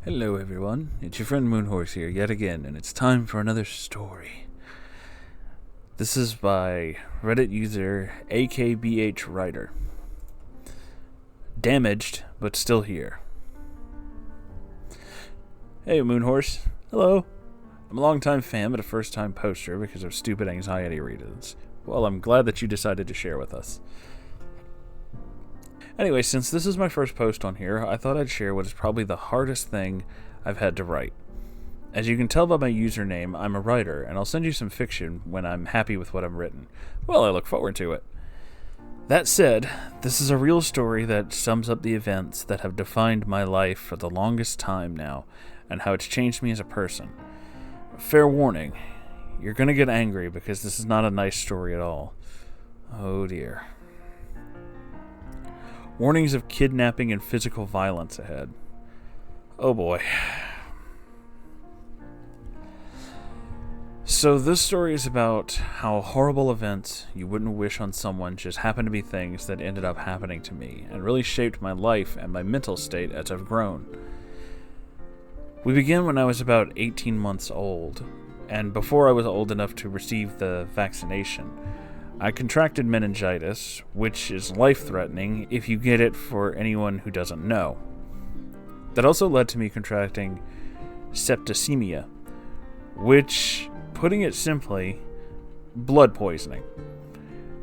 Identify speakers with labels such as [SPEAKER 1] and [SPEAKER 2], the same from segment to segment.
[SPEAKER 1] Hello everyone, it's your friend Moonhorse here yet again, and it's time for another story. This is by Reddit user AKBHWriter. Damaged, but still here. Hey Moonhorse, hello. I'm a long-time fan but a first-time poster because of stupid anxiety reasons. Well, I'm glad that you decided to share with us. Anyway, since this is my first post on here, I thought I'd share what is probably the hardest thing I've had to write. As you can tell by my username, I'm a writer, and I'll send you some fiction when I'm happy with what I've written. Well, I look forward to it. That said, this is a real story that sums up the events that have defined my life for the longest time now, and how it's changed me as a person. Fair warning, you're gonna get angry because this is not a nice story at all. Oh dear. Warnings of kidnapping and physical violence ahead. Oh boy. So this story is about how horrible events you wouldn't wish on someone just happen to be things that ended up happening to me and really shaped my life and my mental state as I've grown. We begin when I was about 18 months old, and before I was old enough to receive the vaccination. I contracted meningitis, which is life-threatening if you get it, for anyone who doesn't know. That also led to me contracting septicemia, which, putting it simply, blood poisoning.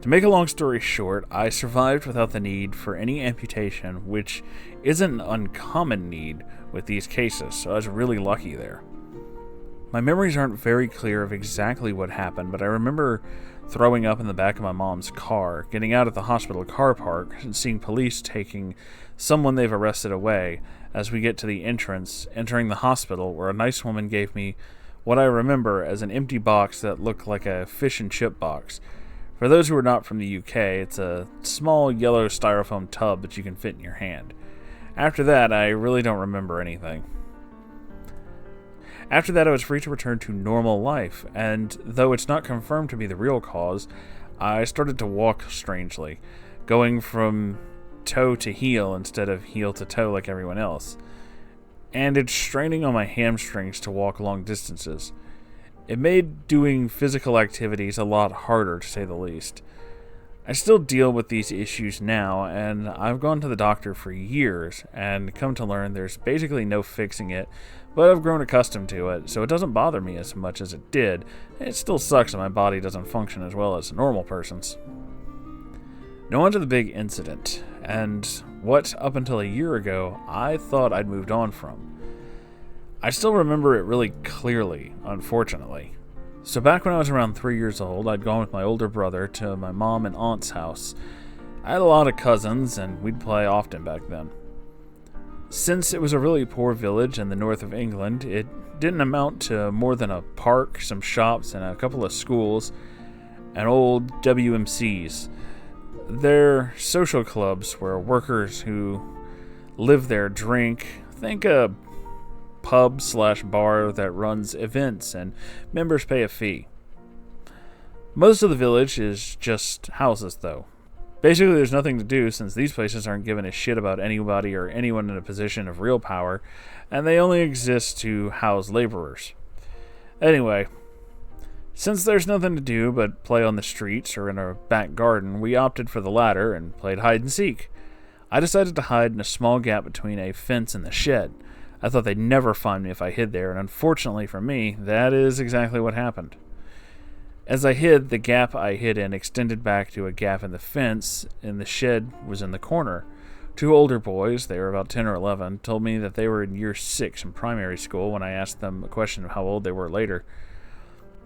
[SPEAKER 1] To make a long story short, I survived without the need for any amputation, which isn't an uncommon need with these cases, so I was really lucky there. My memories aren't very clear of exactly what happened, but I remember throwing up in the back of my mom's car, getting out at the hospital car park, and seeing police taking someone they've arrested away as we get to the entrance, entering the hospital, where a nice woman gave me what I remember as an empty box that looked like a fish and chip box. For those who are not from the UK, it's a small yellow styrofoam tub that you can fit in your hand. After that, I really don't remember anything. After that, I was free to return to normal life, and though it's not confirmed to be the real cause, I started to walk strangely, going from toe to heel instead of heel to toe like everyone else. And it's straining on my hamstrings to walk long distances. It made doing physical activities a lot harder, to say the least. I still deal with these issues now, and I've gone to the doctor for years and come to learn there's basically no fixing it, but I've grown accustomed to it, so it doesn't bother me as much as it did. It still sucks that my body doesn't function as well as a normal person's. Now on to the big incident, and what, up until a year ago, I thought I'd moved on from. I still remember it really clearly, unfortunately. So back when I was around 3 years old, I'd gone with my older brother to my mom and aunt's house. I had a lot of cousins, and we'd play often back then. Since it was a really poor village in the north of England, it didn't amount to more than a park, some shops, and a couple of schools, and old WMCs. They're social clubs where workers who live there drink. Think a pub/bar that runs events and members pay a fee. Most of the village is just houses, though. Basically, there's nothing to do since these places aren't giving a shit about anybody or anyone in a position of real power, and they only exist to house laborers. Anyway, since there's nothing to do but play on the streets or in our back garden, we opted for the latter and played hide and seek. I decided to hide in a small gap between a fence and the shed. I thought they'd never find me if I hid there, and unfortunately for me, that is exactly what happened. As I hid, the gap I hid in extended back to a gap in the fence, and the shed was in the corner. Two older boys, they were about 10 or 11, told me that they were in year 6 in primary school when I asked them a question of how old they were later.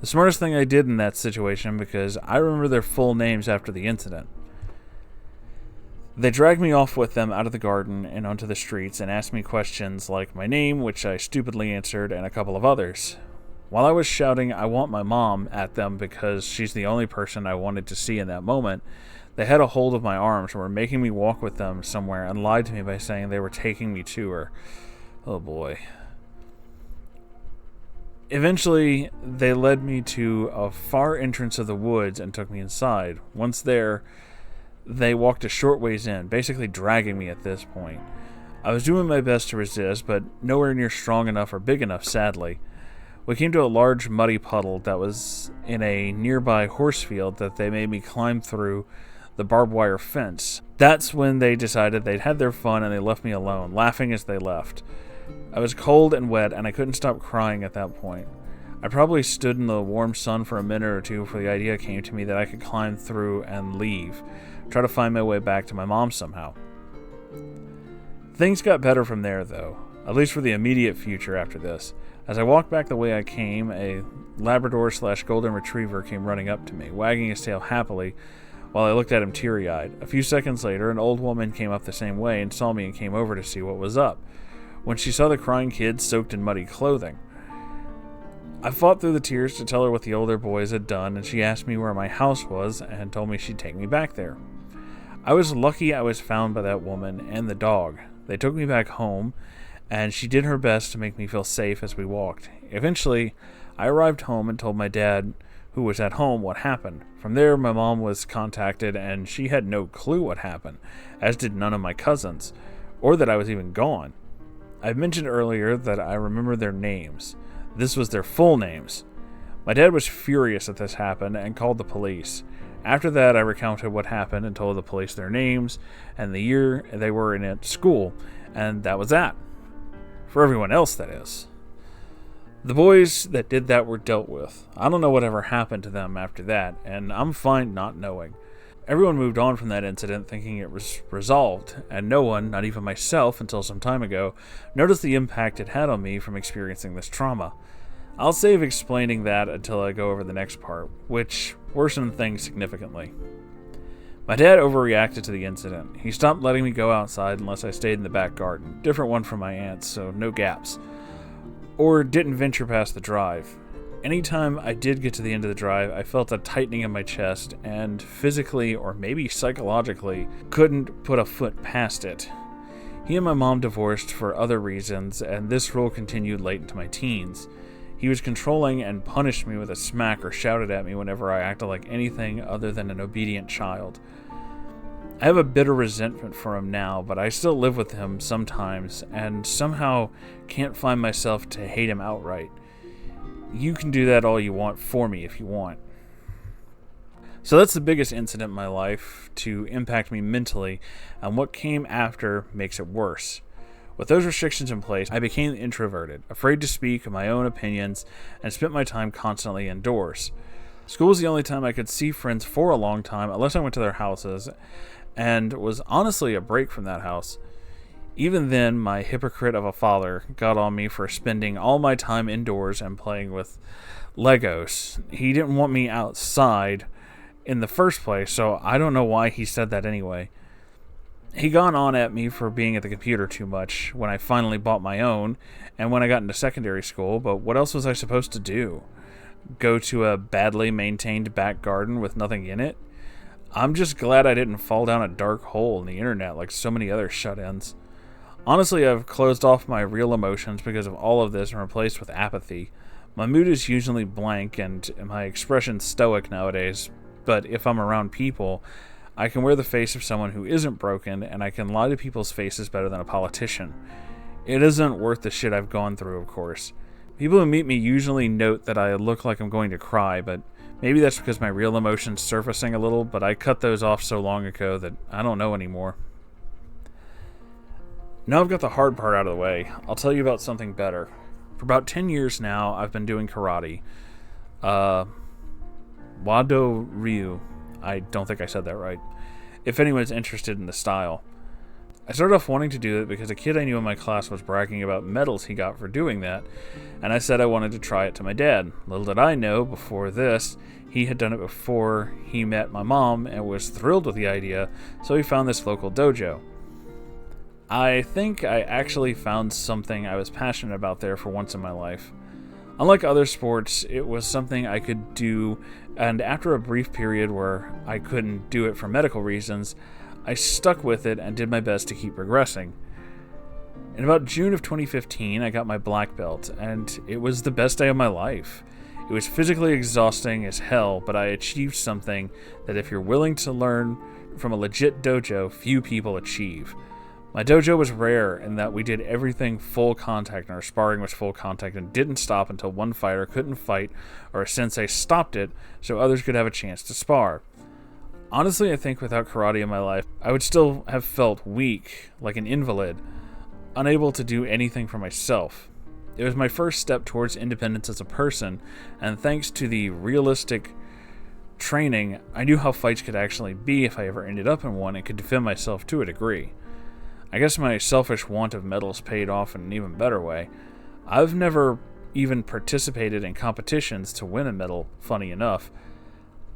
[SPEAKER 1] The smartest thing I did in that situation, because I remember their full names after the incident. They dragged me off with them out of the garden and onto the streets and asked me questions like my name, which I stupidly answered, and a couple of others. While I was shouting, "I want my mom," at them because she's the only person I wanted to see in that moment, they had a hold of my arms and were making me walk with them somewhere and lied to me by saying they were taking me to her. Oh boy. Eventually, they led me to a far entrance of the woods and took me inside. Once there, they walked a short ways in, basically dragging me at this point. I was doing my best to resist, but nowhere near strong enough or big enough, sadly. We came to a large muddy puddle that was in a nearby horse field that they made me climb through the barbed wire fence. That's when they decided they'd had their fun and they left me alone, laughing as they left. I was cold and wet and I couldn't stop crying at that point. I probably stood in the warm sun for a minute or two before the idea came to me that I could climb through and leave, try to find my way back to my mom somehow. Things got better from there, though, at least for the immediate future after this. As I walked back the way I came, a Labrador/Golden Retriever came running up to me, wagging his tail happily while I looked at him teary-eyed. A few seconds later, an old woman came up the same way and saw me and came over to see what was up, when she saw the crying kid soaked in muddy clothing. I fought through the tears to tell her what the older boys had done, and she asked me where my house was and told me she'd take me back there. I was lucky I was found by that woman and the dog. They took me back home, and she did her best to make me feel safe as we walked. Eventually, I arrived home and told my dad, who was at home, what happened. From there, my mom was contacted, and she had no clue what happened, as did none of my cousins, or that I was even gone. I mentioned earlier that I remember their names. This was their full names. My dad was furious that this happened and called the police. After that, I recounted what happened and told the police their names and the year they were in at school, and that was that. For everyone else, that is. The boys that did that were dealt with. I don't know whatever happened to them after that, and I'm fine not knowing. Everyone moved on from that incident thinking it was resolved, and no one, not even myself until some time ago, noticed the impact it had on me from experiencing this trauma. I'll save explaining that until I go over the next part, which worsened things significantly. My dad overreacted to the incident. He stopped letting me go outside unless I stayed in the back garden, different one from my aunt's, so no gaps, or didn't venture past the drive. Anytime I did get to the end of the drive, I felt a tightening in my chest and physically, or maybe psychologically, couldn't put a foot past it. He and my mom divorced for other reasons, and this rule continued late into my teens. He was controlling and punished me with a smack or shouted at me whenever I acted like anything other than an obedient child. I have a bitter resentment for him now, but I still live with him sometimes, and somehow can't find myself to hate him outright. You can do that all you want for me if you want. So that's the biggest incident in my life to impact me mentally, and what came after makes it worse. With those restrictions in place, I became introverted, afraid to speak my own opinions, and spent my time constantly indoors. School was the only time I could see friends for a long time, unless I went to their houses, and was honestly a break from that house. Even then, my hypocrite of a father got on me for spending all my time indoors and playing with Legos. He didn't want me outside in the first place, so I don't know why he said that anyway. He got on at me for being at the computer too much when I finally bought my own and when I got into secondary school, but what else was I supposed to do? Go to a badly maintained back garden with nothing in it? I'm just glad I didn't fall down a dark hole in the internet like so many other shut-ins. Honestly, I've closed off my real emotions because of all of this and replaced with apathy. My mood is usually blank and my expression stoic nowadays, but if I'm around people, I can wear the face of someone who isn't broken, and I can lie to people's faces better than a politician. It isn't worth the shit I've gone through, of course. People who meet me usually note that I look like I'm going to cry, but maybe that's because my real emotions surfacing a little, but I cut those off so long ago that I don't know anymore. Now I've got the hard part out of the way, I'll tell you about something better. For about 10 years now, I've been doing karate. Wado Ryu. I don't think I said that right. If anyone's interested in the style. I started off wanting to do it because a kid I knew in my class was bragging about medals he got for doing that, and I said I wanted to try it to my dad. Little did I know, before this, he had done it before he met my mom and was thrilled with the idea, so he found this local dojo. I think I actually found something I was passionate about there for once in my life. Unlike other sports, it was something I could do, and after a brief period where I couldn't do it for medical reasons, I stuck with it and did my best to keep progressing. In about June of 2015, I got my black belt, and it was the best day of my life. It was physically exhausting as hell, but I achieved something that if you're willing to learn from a legit dojo, few people achieve. My dojo was rare in that we did everything full contact, and our sparring was full contact and didn't stop until one fighter couldn't fight or a sensei stopped it so others could have a chance to spar. Honestly, I think without karate in my life, I would still have felt weak, like an invalid, unable to do anything for myself. It was my first step towards independence as a person, and thanks to the realistic training, I knew how fights could actually be if I ever ended up in one and could defend myself to a degree. I guess my selfish want of medals paid off in an even better way. I've never even participated in competitions to win a medal, funny enough.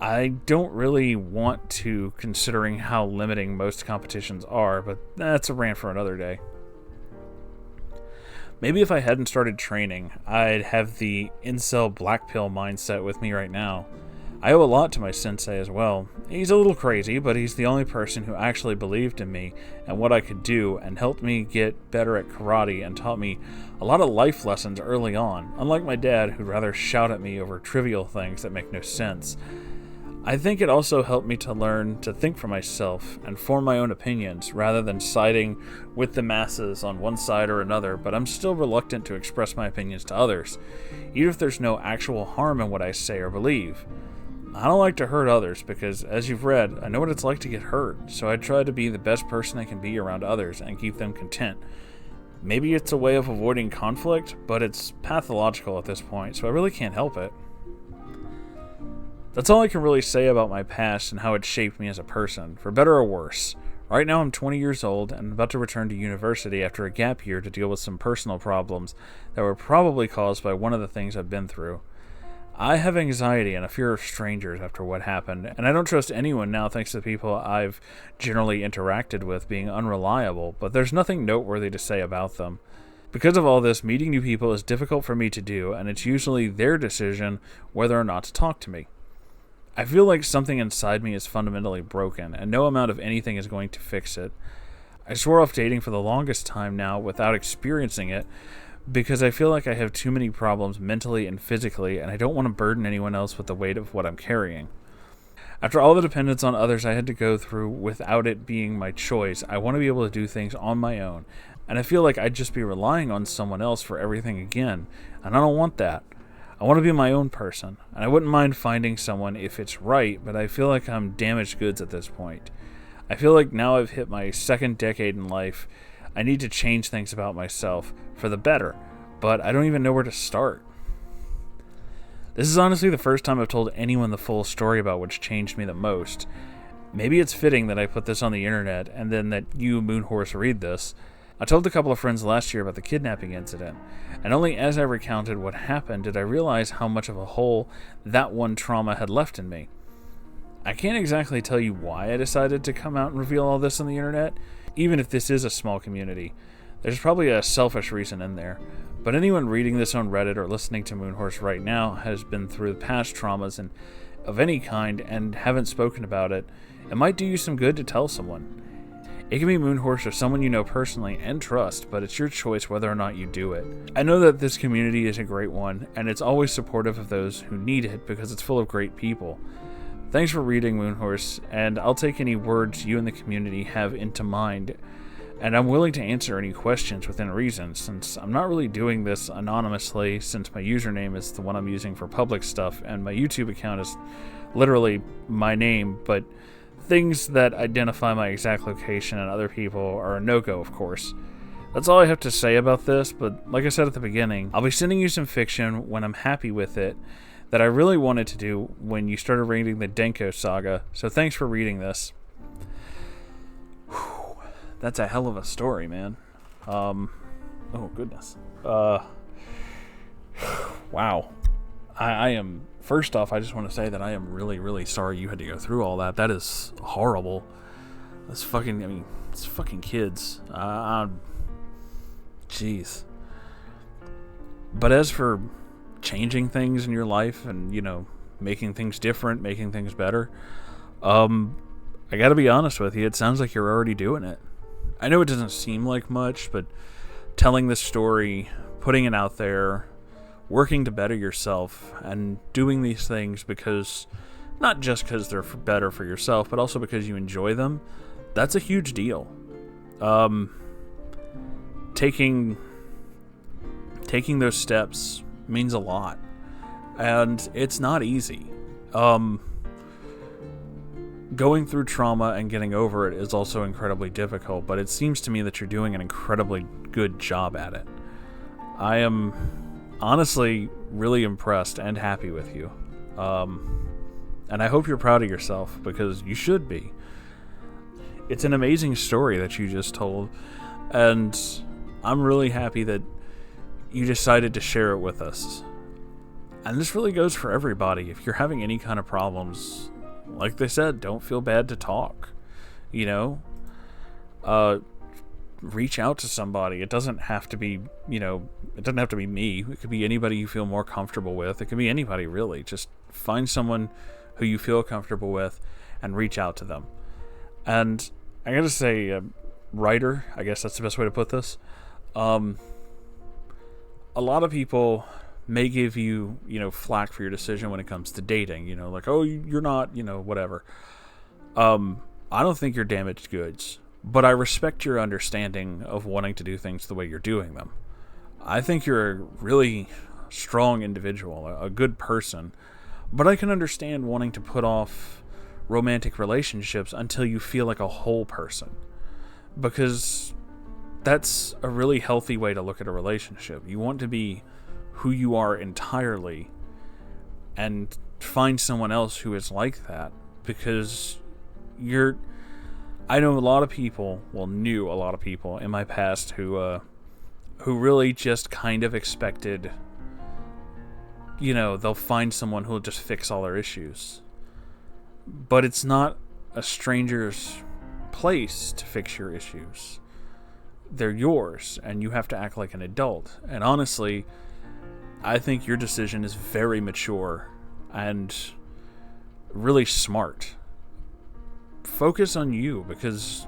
[SPEAKER 1] I don't really want to, considering how limiting most competitions are, but that's a rant for another day. Maybe if I hadn't started training, I'd have the incel black pill mindset with me right now. I owe a lot to my sensei as well. He's a little crazy, but he's the only person who actually believed in me and what I could do and helped me get better at karate and taught me a lot of life lessons early on, unlike my dad who'd rather shout at me over trivial things that make no sense. I think it also helped me to learn to think for myself and form my own opinions rather than siding with the masses on one side or another, but I'm still reluctant to express my opinions to others, even if there's no actual harm in what I say or believe. I don't like to hurt others because, as you've read, I know what it's like to get hurt, so I try to be the best person I can be around others and keep them content. Maybe it's a way of avoiding conflict, but it's pathological at this point, so I really can't help it. That's all I can really say about my past and how it shaped me as a person, for better or worse. Right now I'm 20 years old and about to return to university after a gap year to deal with some personal problems that were probably caused by one of the things I've been through. I have anxiety and a fear of strangers after what happened, and I don't trust anyone now thanks to the people I've generally interacted with being unreliable, but there's nothing noteworthy to say about them. Because of all this, meeting new people is difficult for me to do, and it's usually their decision whether or not to talk to me. I feel like something inside me is fundamentally broken, and no amount of anything is going to fix it. I swore off dating for the longest time now without experiencing it, because I feel like I have too many problems mentally and physically, and I don't want to burden anyone else with the weight of what I'm carrying. After all the dependence on others I had to go through without it being my choice, I want to be able to do things on my own, and I feel like I'd just be relying on someone else for everything again, and I don't want that. I want to be my own person, and I wouldn't mind finding someone if it's right, but I feel like I'm damaged goods at this point. I feel like now I've hit my second decade in life, I need to change things about myself for the better, but I don't even know where to start. This is honestly the first time I've told anyone the full story about what's changed me the most. Maybe it's fitting that I put this on the internet and then that you, Moonhorse, read this. I told a couple of friends last year about the kidnapping incident, and only as I recounted what happened did I realize how much of a hole that one trauma had left in me. I can't exactly tell you why I decided to come out and reveal all this on the internet, even if this is a small community. There's probably a selfish reason in there, but anyone reading this on Reddit or listening to Moonhorse right now has been through past traumas and of any kind and haven't spoken about it. It might do you some good to tell someone. It can be Moonhorse or someone you know personally and trust, but it's your choice whether or not you do it. I know that this community is a great one, and it's always supportive of those who need it because it's full of great people. Thanks for reading, Moonhorse, and I'll take any words you and the community have into mind, and I'm willing to answer any questions within reason, since I'm not really doing this anonymously, since my username is the one I'm using for public stuff, and my YouTube account is literally my name, but things that identify my exact location and other people are a no-go, of course. That's all I have to say about this, but like I said at the beginning, I'll be sending you some fiction when I'm happy with it, that I really wanted to do when you started reading the Denko saga, so thanks for reading this. Whew, that's a hell of a story, man. Oh, goodness. Wow. I am, first off, I just want to say that I am really, really sorry you had to go through all that. That is horrible. It's fucking kids. Jeez. But as for changing things in your life and, making things different, making things better, I gotta be honest with you, it sounds like you're already doing it. I know it doesn't seem like much, but telling this story, putting it out there, working to better yourself, and doing these things because, not just because they're better for yourself, but also because you enjoy them, that's a huge deal. taking those steps means a lot, and it's not easy. Going through trauma and getting over it is also incredibly difficult, but it seems to me that you're doing an incredibly good job at it. I am honestly really impressed and happy with you. And I hope you're proud of yourself, because you should be. It's an amazing story that you just told, and I'm really happy that you decided to share it with us. And this really goes for everybody. If you're having any kind of problems, like they said, don't feel bad to talk. You know, reach out to somebody. It doesn't have to be, it doesn't have to be me. It could be anybody you feel more comfortable with. It could be anybody, really. Just find someone who you feel comfortable with and reach out to them. And I gotta say, writer, I guess that's the best way to put this. A lot of people may give you, flack for your decision when it comes to dating, like, oh, you're not, whatever. I don't think you're damaged goods, but I respect your understanding of wanting to do things the way you're doing them. I think you're a really strong individual, a good person, but I can understand wanting to put off romantic relationships until you feel like a whole person, because that's a really healthy way to look at a relationship. You want to be who you are entirely and find someone else who is like that, because I know a lot of people, knew a lot of people in my past who really just kind of expected, they'll find someone who'll just fix all their issues. But it's not a stranger's place to fix your issues. They're yours, and you have to act like an adult. And honestly, I think your decision is very mature and really smart. Focus on you, because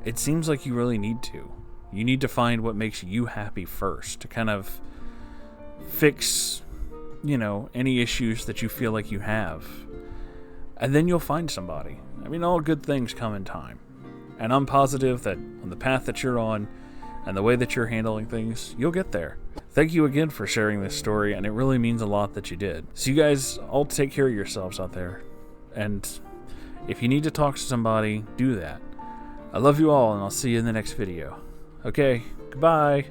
[SPEAKER 1] it seems like you really need to. You need to find what makes you happy first to kind of fix, any issues that you feel like you have. And then you'll find somebody. I mean, all good things come in time. And I'm positive that on the path that you're on and the way that you're handling things, you'll get there. Thank you again for sharing this story, and it really means a lot that you did. So you guys all take care of yourselves out there. And if you need to talk to somebody, do that. I love you all, and I'll see you in the next video. Okay, goodbye.